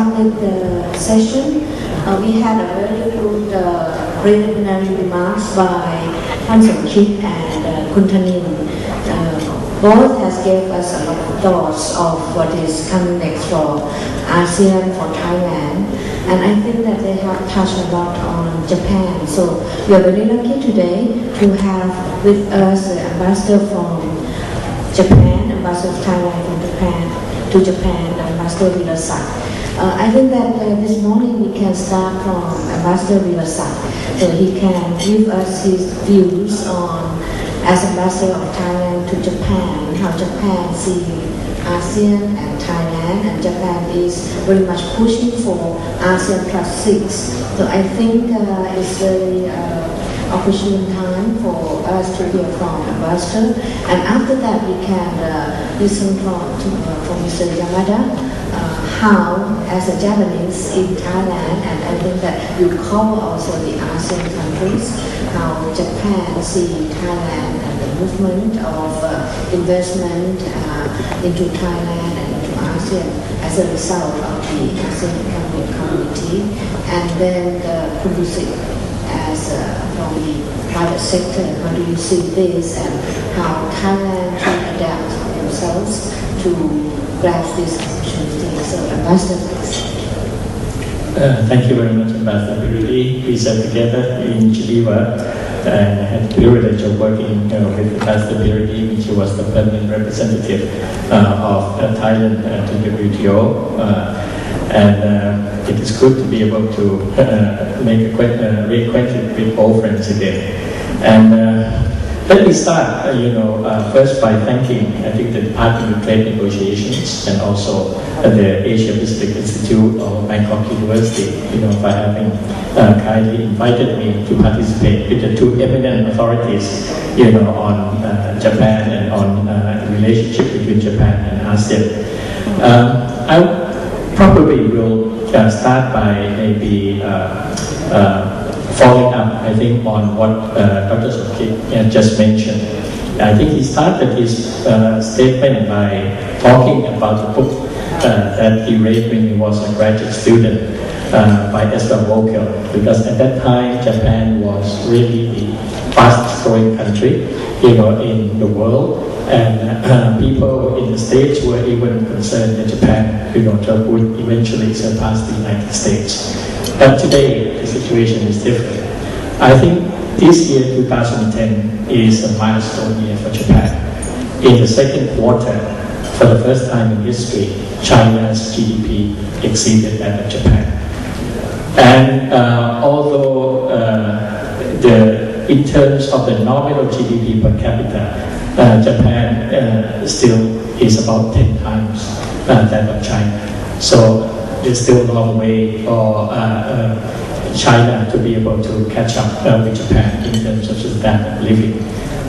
started the session, we had a very good preliminary remarks by Han Song-kit and Kun Thanin. Both has gave us a lot of thoughts of what is coming next for ASEAN, for Thailand, and I think that they have touched a lot on Japan. So we are very lucky today to have with us the ambassador from Japan, ambassador of Thailand from Japan, Ambassador Vilasak. I think that this morning we can start from Ambassador Vilasak, so he can give us his views on, as ambassador of Thailand to Japan, how Japan sees ASEAN and Thailand, and Japan is very much pushing for ASEAN +6. So I think it's very opportune time for us to hear from Ambassador, and after that we can listen from Mr. Yamada, how as a Japanese in Thailand, and I think that you cover also the ASEAN countries, how Japan see Thailand and the movement of investment into Thailand and into ASEAN as a result of the ASEAN Economic Community, and then the policy as from the private sector. How do you see this, and how Thailand should adapt themselves to grasp this opportunity? So, Ambassador, please. Thank you very much, Ambassador. We sat together in Geneva and had the privilege of working with Ambassador Biridi, which was the permanent representative of Thailand to the WTO. And it is good to be able to make reacquainted with old friends again. And let me start, first by thanking, I think, the Department of Trade Negotiations and also the Asia Pacific Institute of Bangkok University, for having kindly invited me to participate with the two eminent authorities, on Japan and on the relationship between Japan and ASEAN. I probably will start by maybe following up, I think, on what Dr. Song-kit just mentioned. I think he started his statement by talking about the book that he read when he was a graduate student by Esther Vokel, because at that time Japan was really the fastest growing country, in the world, and people in the States were even concerned that Japan, would eventually surpass the United States. But today, the situation is different. I think this year, 2010, is a milestone year for Japan. In the second quarter, for the first time in history, China's GDP exceeded that of Japan. And although in terms of the nominal GDP per capita, Japan still is about 10 times that of China. So there's still a long way for China to be able to catch up with Japan in terms of standard of living.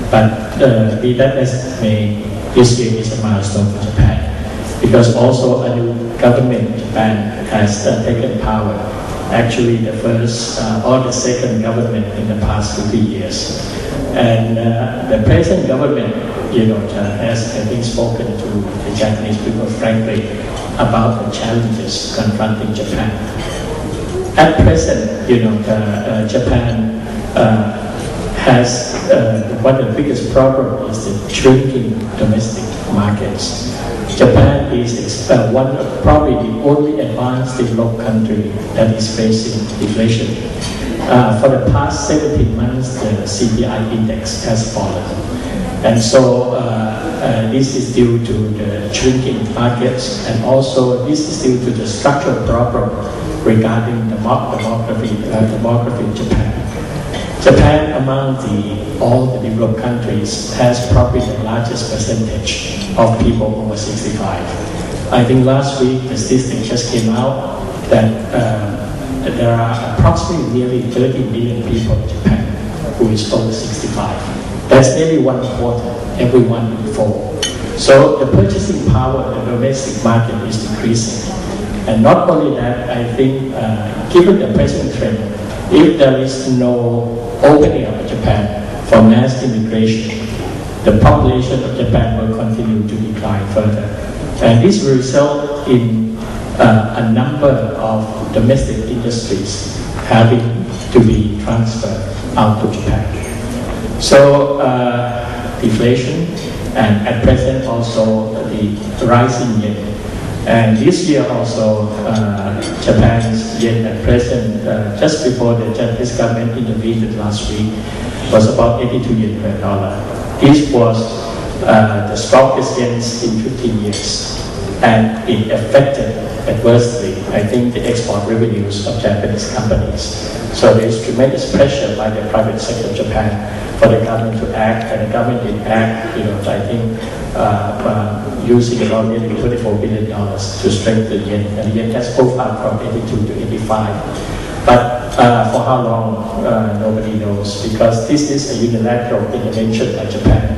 But be that as it may, this year is a milestone for Japan, because also a new government in Japan has taken power. Actually, the first or the second government in the past 50 years. And the present government, has, I think, spoken to the Japanese people frankly about the challenges confronting Japan. At present, Japan has one of the biggest problems is the shrinking domestic markets. Japan is probably the only advanced developed country that is facing deflation. For the past 17 months, the CPI index has fallen. And so this is due to the shrinking markets, and also this is due to the structural problem regarding demography in Japan. Japan, among all the developed countries, has probably the largest percentage of people over 65. I think last week the statistic just came out that there are approximately nearly 30 million people in Japan who is over 65. That's nearly 1/4, every 1 in 4. So the purchasing power of the domestic market is decreasing. And not only that, I think given the present trend, if there is no opening up of Japan for mass immigration, the population of Japan will continue to decline further. And this will result in a number of domestic industries having to be transferred out to Japan. So deflation and at present also the rising yen. And this year also Japan's yen at present, just before the Japanese government intervened last week, was about 82 yen per dollar. This was the strongest yen in 15 years. And it affected adversely, I think, the export revenues of Japanese companies. So there is tremendous pressure by the private sector of Japan for the government to act, and the government did act, I think, using around nearly $24 billion to strengthen the yen, and the yen has moved up from 82 to 85. But for how long, nobody knows, because this is a unilateral intervention by Japan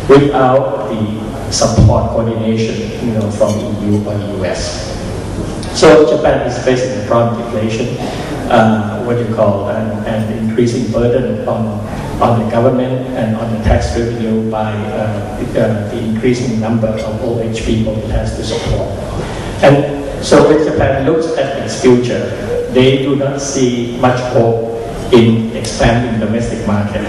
without the support coordination, from EU or US. So Japan is facing a chronic inflation, an increasing burden on the government and on the tax revenue by the increasing number of old age people it has to support. And so when Japan looks at its future, they do not see much hope in expanding domestic market.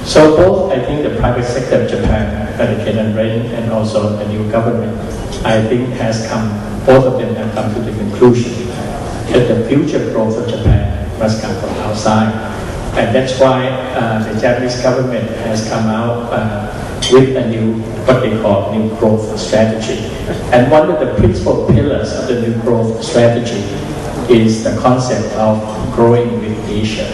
So both, I think, the private sector of Japan, the Kenan Ren, and also the new government, I think both of them have come to the conclusion that the future growth of Japan must come from outside. And that's why the Japanese government has come out with a new, what they call new growth strategy. And one of the principal pillars of the new growth strategy is the concept of growing with Asia.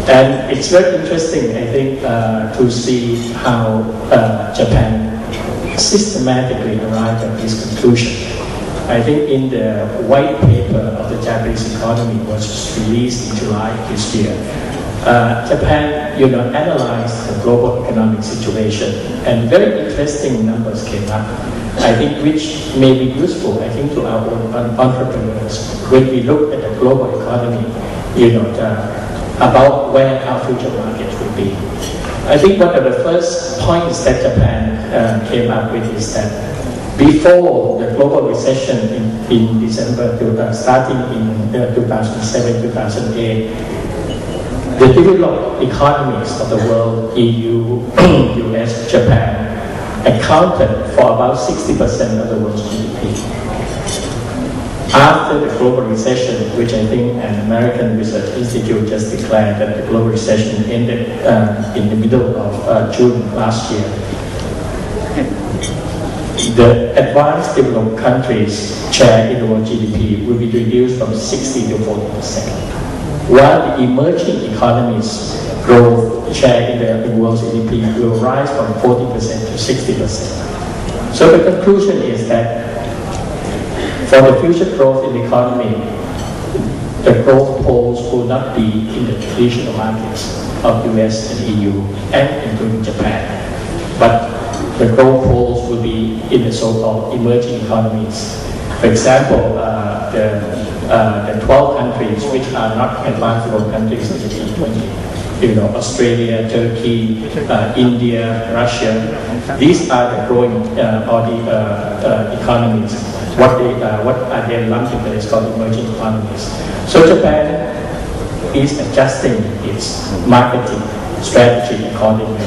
And it's very interesting, I think, to see how Japan systematically arrived at this conclusion. I think in the white paper of the Japanese economy was released in July this year, Japan, analyzed the global economic situation, and very interesting numbers came up, I think, which may be useful, I think, to our own entrepreneurs when we look at the global economy, about where our future market will be. I think one of the first points that Japan came up with is that before the global recession in December, starting in 2007, 2008, the developed economies of the world, EU, US, Japan, accounted for about 60% of the world's GDP. After the global recession, which I think an American research institute just declared that the global recession ended in the middle of June last year, the advanced developed countries' share in the world GDP will be reduced from 60 to 40%, while the emerging economies' growth share in the world's GDP will rise from 40% to 60%. So the conclusion is that for the future growth in the economy, the growth poles will not be in the traditional markets of US and EU, and including Japan, but the growth poles will be in the so-called emerging economies. For example, the 12 countries which are not advanced developed countries in the G20, Australia, Turkey, India, Russia, these are the growing economies. What are they lumped together is called emerging economies. So Japan is adjusting its marketing strategy accordingly.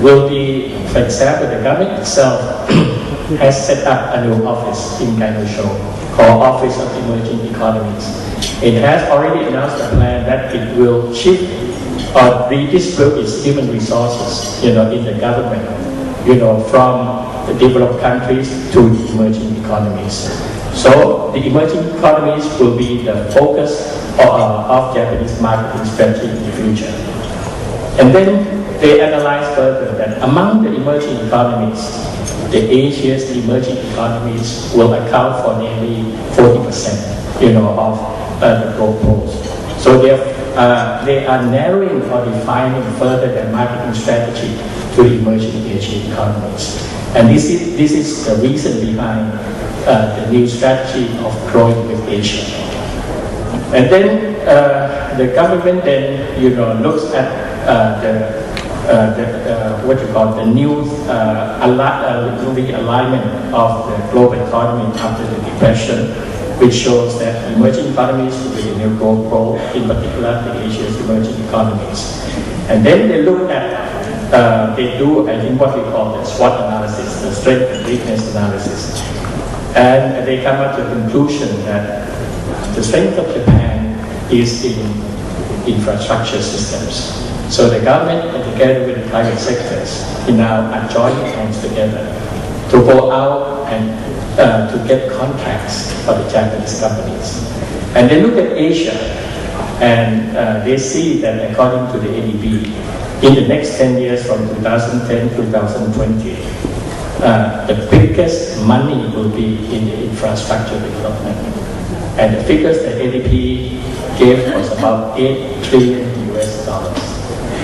Will be, for example, the government itself has set up a new office in Ganosho called Office of Emerging Economies. It has already announced a plan that it will shift or redistribute its human resources, in the government, from the developed countries to emerging economies. So the emerging economies will be the focus of Japanese marketing strategy in the future. And then they analyze further that among the emerging economies, the Asia's emerging economies will account for nearly 40%, of the growth poles. So they are narrowing or defining further their marketing strategy to the emerging Asian economies. And this is the reason behind the new strategy of growing with Asia. And then the government then, looks at the new realignment of the global economy after the depression. which shows that emerging economies will be new growth, in particular the Asia's emerging economies. And then they look at, they do, I think, what we call the SWOT analysis, the strength and weakness analysis. And they come up to the conclusion that the strength of Japan is in infrastructure systems. So the government, together with the private sectors, now are joining hands together to go out and to get contracts for the Japanese companies. And they look at Asia, and they see that according to the ADB, in the next 10 years from 2010 to 2020, the biggest money will be in the infrastructure development. And the figures that ADB gave was about $8 trillion.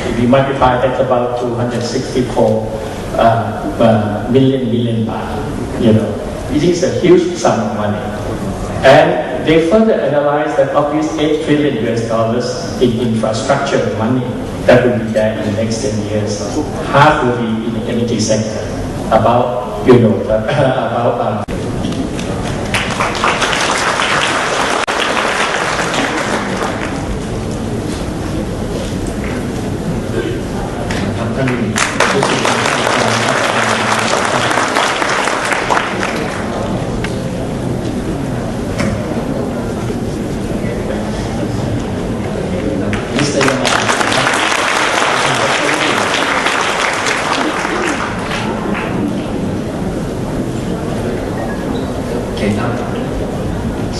If we multiply, that's about 264 million baht. It is a huge sum of money. And they further analyze that of these $8 trillion in infrastructure money that will be there in the next 10 years, half will be in the energy sector. About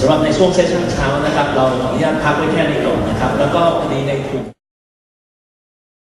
สำหรับในช่วงเซสชั่นเช้านะครับเราขออนุญาตพักไว้แค่นี้ก่อนนะครับแล้วก็พอดีในกลุ่ม